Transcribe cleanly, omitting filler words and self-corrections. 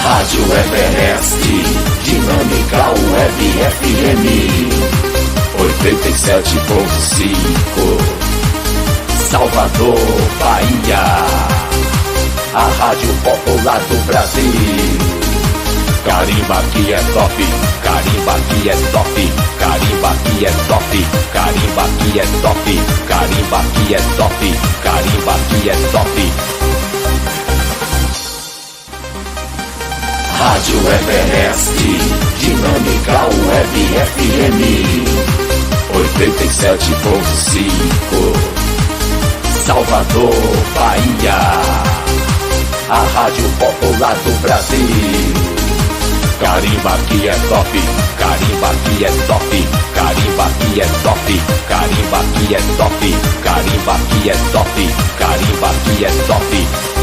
Rádio Everest, Dinâmica Web FM 87.5, Salvador, Bahia. A Rádio Popular do Brasil. Carimba que é top, carimba que é top, carimba que é top, carimba que é top, carimba que é top, carimba que é top. Rádio Everest, Dinâmica Web FM 87.5, Salvador, Bahia. A Rádio Popular do Brasil. Carimba que é top, carimba que é top, carimba que é top, carimba que é top, carimba que é top, carimba que é top.